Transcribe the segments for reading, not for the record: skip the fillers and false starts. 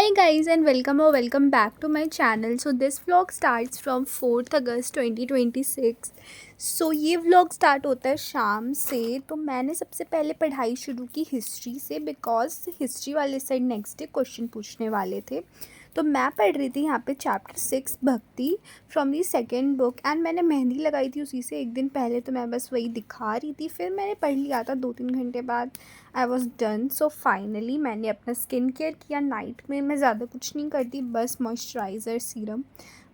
Hi guys and welcome back to my channel. So this vlog starts from 4th August 2026. So ये vlog start होता है शाम से। तो मैंने सबसे पहले पढ़ाई शुरू की हिस्ट्री से बिकॉज हिस्ट्री वाले साइड नेक्स्ट डे क्वेश्चन पूछने वाले थे। तो मैं पढ़ रही थी यहाँ पे चैप्टर 6 भक्ति from the second book and मैंने मेहंदी लगाई थी उसी से एक दिन पहले। तो मैं बस वही दिखा रही थी, फिर मैंने पढ़ लिया था 2-3 घंटे बाद। आई वॉज डन। सो फाइनली मैंने अपना स्किन केयर किया। नाइट में मैं ज़्यादा कुछ नहीं करती, बस मॉइस्चराइज़र सीरम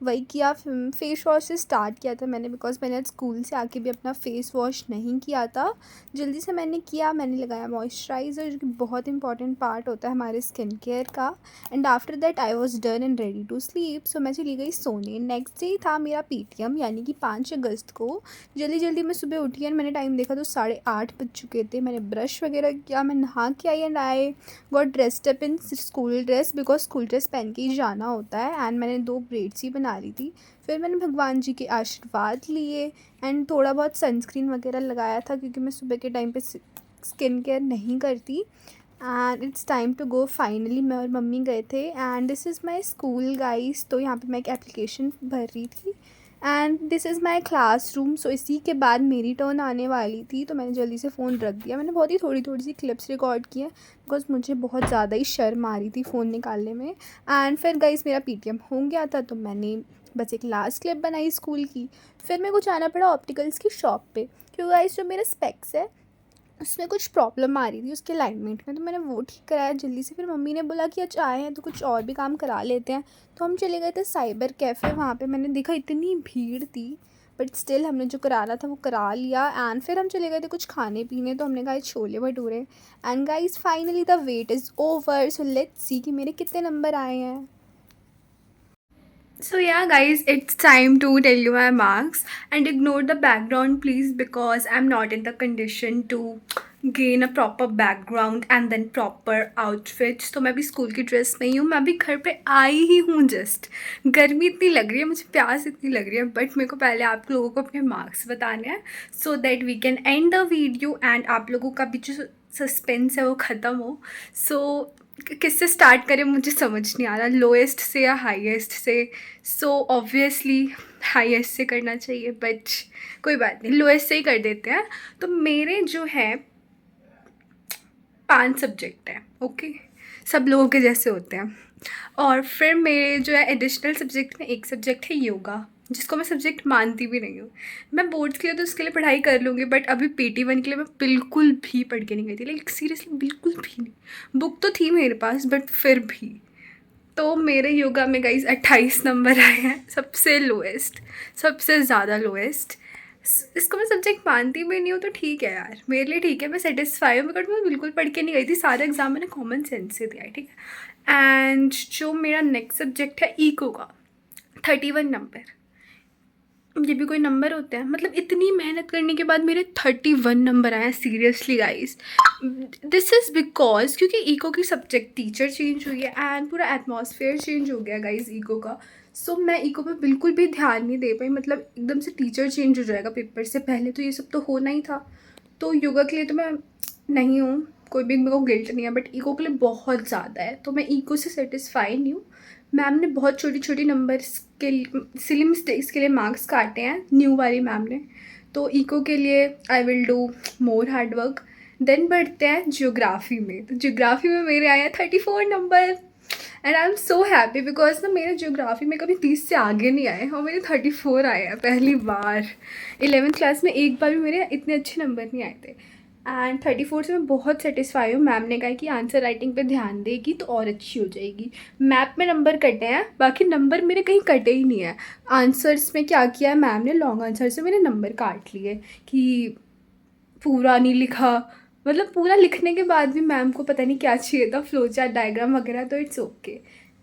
वही किया। फेस वॉश से स्टार्ट किया था मैंने बिकॉज मैंने आज स्कूल से आके भी अपना फेस वॉश नहीं किया था। जल्दी से मैंने किया, मैंने लगाया मॉइस्चराइज़र जो कि बहुत इंपॉर्टेंट पार्ट होता है हमारे स्किन केयर का। And after that I was done and ready to sleep. So मैं चली गई सोने। नेक्स्ट डे था मेरा PTM यानी कि 5 अगस्त को। जल्दी जल्दी मैं सुबह उठी एंड मैंने टाइम देखा तो 8:30 बज चुके थे। मैंने ब्रश वगैरह किया, मैं नहा के आई and I got dressed up in school dress because school dress पहन के ही जाना होता है। एंड मैंने 2 ब्रेड्स ही बना रही थी। फिर मैंने भगवान जी के आशीर्वाद लिए एंड थोड़ा बहुत सनस्क्रीन वगैरह लगाया था क्योंकि मैं सुबह के टाइम पे स्किन केयर नहीं करती। And it's time to go. Finally मैं और मम्मी गए थे and this is my school guys. तो यहाँ पे मैं एक एप्लीकेशन भर रही थी and this is my classroom. So इसी के बाद मेरी टर्न आने वाली थी तो मैंने जल्दी से फ़ोन रख दिया। मैंने बहुत ही थोड़ी सी क्लिप्स रिकॉर्ड की है बिकॉज मुझे बहुत ज़्यादा ही शर्म आ रही थी फ़ोन निकालने में। एंड फिर गाइस मेरा PTM हो गया था तो मैंने बस एक लास्ट क्लिप बनाई स्कूल की। फिर मेरे को जाना पड़ा ऑप्टिकल्स की शॉप पे क्योंकि गाइस जो मेरा स्पेक्स है उसमें कुछ प्रॉब्लम आ रही थी उसके अलाइनमेंट में। तो मैंने वो ठीक कराया जल्दी से। फिर मम्मी ने बोला कि अच्छा आए हैं तो कुछ और भी काम करा लेते हैं। तो हम चले गए थे साइबर कैफ़े। वहाँ पे मैंने देखा इतनी भीड़ थी बट स्टिल हमने जो कराना था वो करा लिया। एंड फिर हम चले गए थे कुछ खाने पीने। तो हमने खाए chole bhature. And guys finally the wait is over. So let's see कि मेरे कितने नंबर आए हैं। So yeah guys, it's time to tell you my marks and ignore the background please because I'm not in the condition to gain a proper background and then proper outfits। तो मैं भी school की dress में ही हूँ। मैं भी घर पे आई ही हूँ जस्ट। गर्मी इतनी लग रही है, मुझे प्यास इतनी लग रही है बट मेरे को पहले आप लोगों को अपने मार्क्स बताने हैं so that we can end the video एंड आप लोगों का भी जो सस्पेंस है वो ख़त्म हो। सो किससे स्टार्ट करें मुझे समझ नहीं आ रहा, लोएस्ट से या हाईएस्ट से। सो ऑब्वियसली हाईएस्ट से करना चाहिए बट कोई बात नहीं, लोएस्ट से ही कर देते हैं। तो मेरे जो है 5 सब्जेक्ट हैं, ओके, सब लोगों के जैसे होते हैं। और फिर मेरे जो है एडिशनल सब्जेक्ट में एक सब्जेक्ट है योगा जिसको मैं सब्जेक्ट मानती भी नहीं हूँ। मैं बोर्ड्स के लिए तो उसके लिए पढ़ाई कर लूँगी बट अभी PT1 के लिए मैं बिल्कुल भी पढ़ के नहीं गई थी। लाइक सीरियसली बिल्कुल भी नहीं। बुक तो थी मेरे पास बट फिर भी। तो मेरे योगा में गाइस 28 नंबर आए हैं, सबसे लोएस्ट, सबसे ज़्यादा लोएस्ट। इसको मैं सब्जेक्ट मानती भी नहीं हूँ तो ठीक है यार, मेरे लिए ठीक है, मैं सेटिस्फाई हूँ बिकॉज मैं बिल्कुल पढ़ के नहीं गई थी। सारे एग्जाम मैंने कॉमन सेंस से दिया है, ठीक है। एंड जो मेरा नेक्स्ट सब्जेक्ट है इको का 31 नंबर। ये भी कोई नंबर होते हैं? मतलब इतनी मेहनत करने के बाद मेरे 31 नंबर आए हैं। Seriously guys this is because क्योंकि इको की सब्जेक्ट टीचर चेंज हुई है एंड पूरा एटमॉस्फेयर चेंज हो गया गाइस इको का। सो मैं इको पे बिल्कुल भी ध्यान नहीं दे पाई। मतलब एकदम से टीचर चेंज हो जाएगा पेपर से पहले, तो ये सब तो होना ही था। तो योगा के लिए तो मैं नहीं हूँ, कोई भी मेरे को गिल्ट नहीं है बट इको के लिए बहुत ज़्यादा है तो मैं इको से सेटिस्फाई नहीं हूँ। मैम ने बहुत छोटी छोटी नंबर्स के सिली मिस्टेक्स के लिए मार्क्स काटे हैं, न्यू वाली मैम ने। तो इको के लिए I will do more hard work. Then बढ़ते हैं जियोग्राफी में। तो जियोग्राफी में मेरे आए हैं 34 number and I am so happy because ना मेरे जियोग्राफी में कभी 30 से आगे नहीं आए और मेरे 34 आए हैं पहली बार। 11th क्लास में एक बार भी मेरे इतने अच्छे नंबर नहीं आए थे एंड 34 से मैं बहुत सेटिस्फाई हूँ। मैम ने कहा कि आंसर राइटिंग पे ध्यान देगी तो और अच्छी हो जाएगी। मैप में नंबर कटे हैं, बाकी नंबर मेरे कहीं कटे ही नहीं है। आंसर्स में क्या किया है मैम ने, लॉन्ग आंसर से मेरे नंबर काट लिए कि पूरा नहीं लिखा। मतलब पूरा लिखने के बाद भी मैम को पता नहीं क्या चाहिए था, फ्लो चार्ट डायग्राम वगैरह। तो इट्स ओके,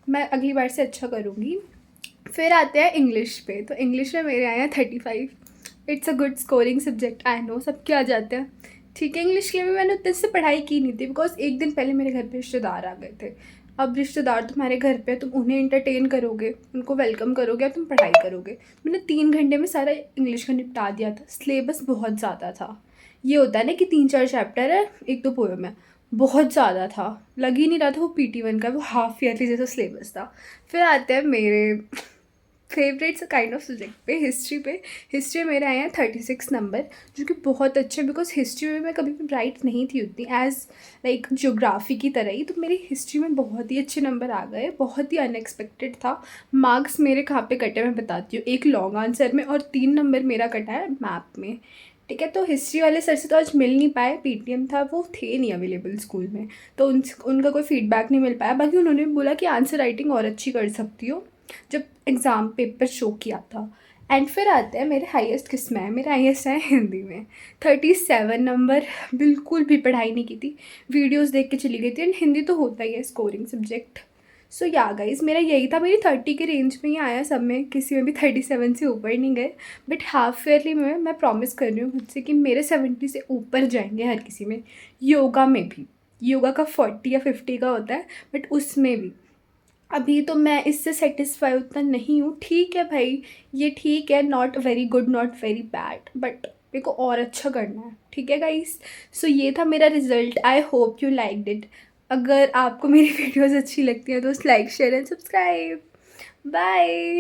मैं अगली बार से अच्छा करूँगी। फिर आते हैं इंग्लिश पे। तो इंग्लिश में मेरे आए हैं 35। It's a good scoring subject, I know सबके आ जाते हैं, ठीक है। इंग्लिश के लिए भी मैंने उतने से पढ़ाई की नहीं थी बिकॉज एक दिन पहले मेरे घर पे रिश्तेदार आ गए थे। अब रिश्तेदार तुम्हारे घर पे, तुम उन्हें एंटरटेन करोगे, उनको वेलकम करोगे और तुम पढ़ाई करोगे। मैंने 3 घंटे में सारा इंग्लिश का निपटा दिया था। सिलेबस बहुत ज़्यादा था। ये होता है ना कि 3-4 चैप्टर है, 1-2 पोएम है, बहुत ज़्यादा था, लग ही नहीं रहा था वो PT1 का, वो हाफ ईयरली जैसा सिलेबस था। फिर आते हैं मेरे फेवरेट काइंड ऑफ सब्जेक्ट पे, हिस्ट्री पे। हिस्ट्री में मेरे आए हैं 36 नंबर, जो कि बहुत अच्छे, बिकॉज हिस्ट्री में मैं कभी भी ब्राइट नहीं थी उतनी एज लाइक ज्योग्राफी की तरह ही। तो मेरी हिस्ट्री में बहुत ही अच्छे नंबर आ गए, बहुत ही अनएक्सपेक्टेड था। मार्क्स मेरे कहाँ पे कटे मैं बताती हूँ, एक लॉन्ग आंसर में और 3 नंबर मेरा कटा है मैप में। ठीक है, तो हिस्ट्री वाले सर से तो आज मिल नहीं पाए, PTM था, वो थे नहीं अवेलेबल स्कूल में, तो उनका कोई फीडबैक नहीं मिल पाया। बाकी उन्होंने भी बोला कि आंसर राइटिंग और अच्छी कर सकती हो, जब एग्ज़ाम पेपर शो किया था। एंड फिर आते हैं मेरे हाईएस्ट किस में है, मेरा हाईएस्ट है हिंदी में 37 नंबर। बिल्कुल भी पढ़ाई नहीं की थी, वीडियोस देख के चली गई थी। एंड हिंदी तो होता ही है स्कोरिंग सब्जेक्ट। सो या गाइस, मेरा यही था, मेरी 30 के रेंज में ही आया सब में, किसी में भी 37 से ऊपर नहीं गए। बट हाफ ईयरली में मैं प्रॉमिस कर रही हूँ खुद से कि मेरे 70 से ऊपर जाएंगे हर किसी में। योगा में भी, योगा का 40 या 50 का होता है, बट उसमें भी अभी तो मैं इससे सेटिस्फाई उतना नहीं हूँ। ठीक है भाई, ये ठीक है, not very good not very bad, but मेरे को और अच्छा करना है। ठीक है गाइस, सो ये था मेरा result. I hope you like it. अगर आपको मेरी वीडियोज़ अच्छी लगती हैं तो like share and subscribe. Bye.